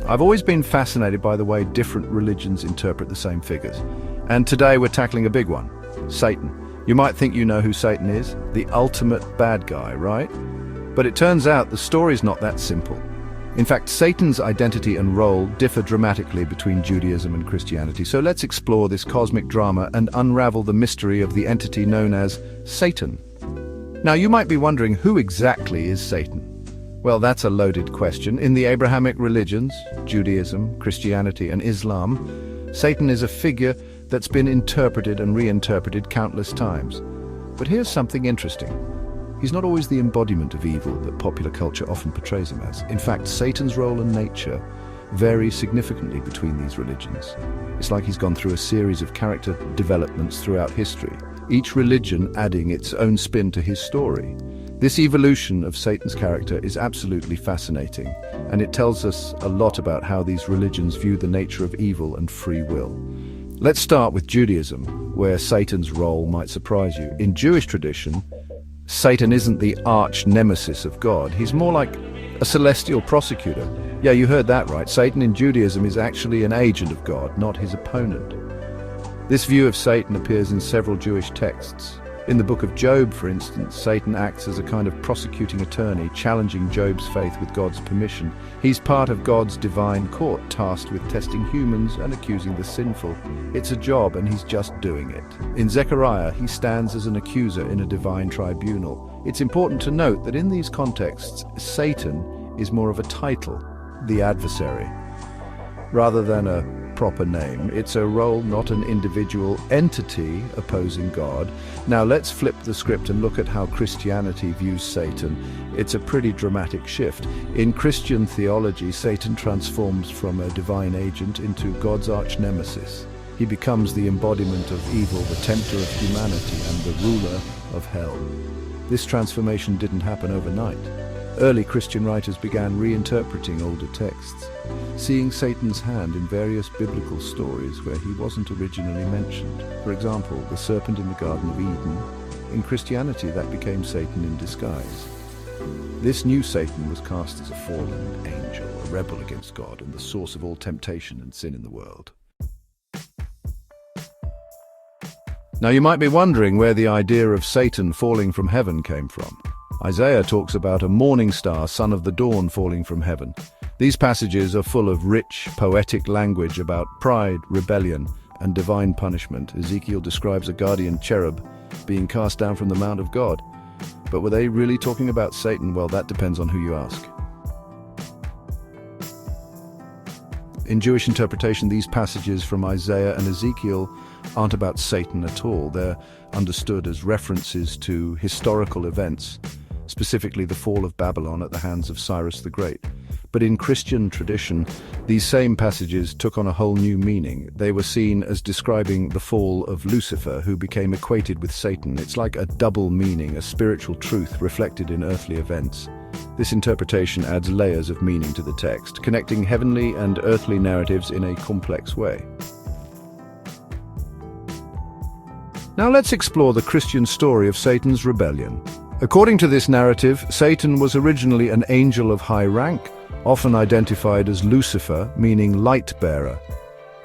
I've always been fascinated by the way different religions interpret the same figures. And today we're tackling a big one, Satan. You might think you know who Satan is, the ultimate bad guy, right? But it turns out the story's not that simple. In fact, Satan's identity and role differ dramatically between Judaism and Christianity. So let's explore this cosmic drama and unravel the mystery of the entity known as Satan. Now, you might be wondering, who exactly is Satan? Well, that's a loaded question. In the Abrahamic religions, Judaism, Christianity, and Islam, Satan is a figure that's been interpreted and reinterpreted countless times. But here's something interesting. He's not always the embodiment of evil that popular culture often portrays him as. In fact, Satan's role and nature vary significantly between these religions. It's like he's gone through a series of character developments throughout history, each religion adding its own spin to his story. This evolution of Satan's character is absolutely fascinating, and it tells us a lot about how these religions view the nature of evil and free will. Let's start with Judaism, where Satan's role might surprise you. In Jewish tradition, Satan isn't the arch nemesis of God. He's more like a celestial prosecutor. Yeah, you heard that right. Satan in Judaism is actually an agent of God, not his opponent. This view of Satan appears in several Jewish texts. In the book of Job, for instance, Satan acts as a kind of prosecuting attorney, challenging Job's faith with God's permission. He's part of God's divine court, tasked with testing humans and accusing the sinful. It's a job, and he's just doing it. In Zechariah, he stands as an accuser in a divine tribunal. It's important to note that in these contexts, Satan is more of a title, the adversary, rather than a proper name. It's a role, not an individual entity opposing God. Now let's flip the script and look at how Christianity views Satan. It's a pretty dramatic shift. In Christian theology, Satan transforms from a divine agent into God's arch nemesis. He becomes the embodiment of evil, the tempter of humanity, and the ruler of hell. This transformation didn't happen overnight. Early Christian writers began reinterpreting older texts, seeing Satan's hand in various biblical stories where he wasn't originally mentioned. For example, the serpent in the Garden of Eden. In Christianity, that became Satan in disguise. This new Satan was cast as a fallen angel, a rebel against God, and the source of all temptation and sin in the world. Now you might be wondering where the idea of Satan falling from heaven came from. Isaiah talks about a morning star, son of the dawn, falling from heaven. These passages are full of rich, poetic language about pride, rebellion, and divine punishment. Ezekiel describes a guardian cherub being cast down from the mount of God. But were they really talking about Satan? Well, that depends on who you ask. In Jewish interpretation, these passages from Isaiah and Ezekiel aren't about Satan at all. They're understood as references to historical events, specifically the fall of Babylon at the hands of Cyrus the Great. But in Christian tradition, these same passages took on a whole new meaning. They were seen as describing the fall of Lucifer, who became equated with Satan. It's like a double meaning, a spiritual truth reflected in earthly events. This interpretation adds layers of meaning to the text, connecting heavenly and earthly narratives in a complex way. Now let's explore the Christian story of Satan's rebellion. According to this narrative, Satan was originally an angel of high rank, often identified as Lucifer, meaning light bearer.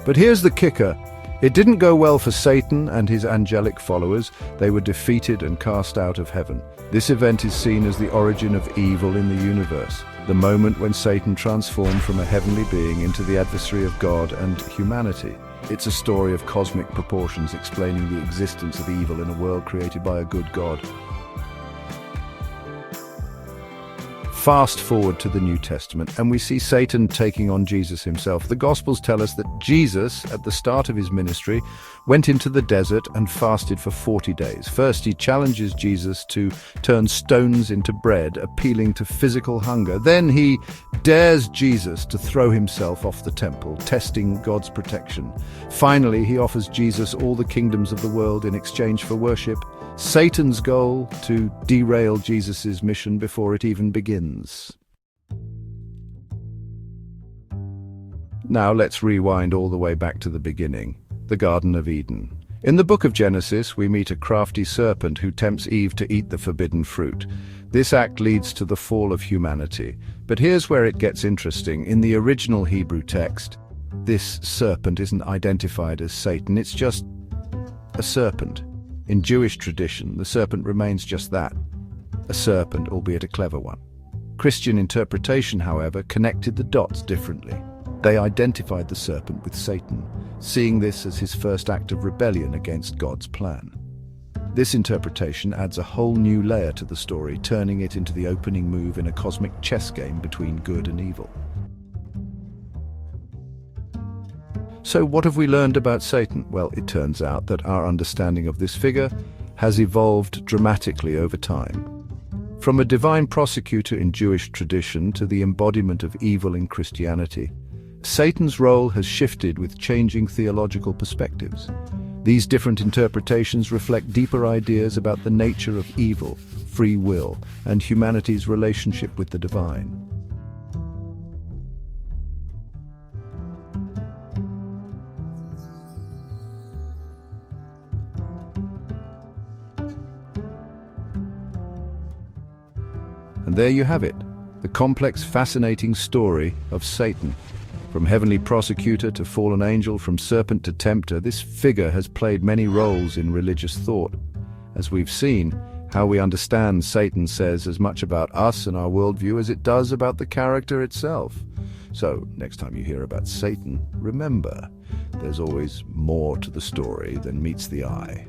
But here's the kicker. It didn't go well for Satan and his angelic followers. They were defeated and cast out of heaven. This event is seen as the origin of evil in the universe, the moment when Satan transformed from a heavenly being into the adversary of God and humanity. It's a story of cosmic proportions, explaining the existence of evil in a world created by a good God. Fast forward to the New Testament, and we see Satan taking on Jesus himself. The Gospels tell us that Jesus, at the start of his ministry, went into the desert and fasted for 40 days. First, he challenges Jesus to turn stones into bread, appealing to physical hunger. Then he dares Jesus to throw himself off the temple, testing God's protection. Finally, he offers Jesus all the kingdoms of the world in exchange for worship. Satan's goal: to derail Jesus' mission before it even begins. Now let's rewind all the way back to the beginning, the Garden of Eden. In the book of Genesis, we meet a crafty serpent who tempts Eve to eat the forbidden fruit. This act leads to the fall of humanity. But here's where it gets interesting. In the original Hebrew text, this serpent isn't identified as Satan, it's just a serpent. In Jewish tradition, the serpent remains just that, a serpent, albeit a clever one. Christian interpretation, however, connected the dots differently. They identified the serpent with Satan, seeing this as his first act of rebellion against God's plan. This interpretation adds a whole new layer to the story, turning it into the opening move in a cosmic chess game between good and evil. So what have we learned about Satan? Well, it turns out that our understanding of this figure has evolved dramatically over time. From a divine prosecutor in Jewish tradition to the embodiment of evil in Christianity, Satan's role has shifted with changing theological perspectives. These different interpretations reflect deeper ideas about the nature of evil, free will, and humanity's relationship with the divine. And there you have it, the complex, fascinating story of Satan. From heavenly prosecutor to fallen angel, from serpent to tempter, this figure has played many roles in religious thought. As we've seen, how we understand Satan says as much about us and our worldview as it does about the character itself. So, next time you hear about Satan, remember, there's always more to the story than meets the eye.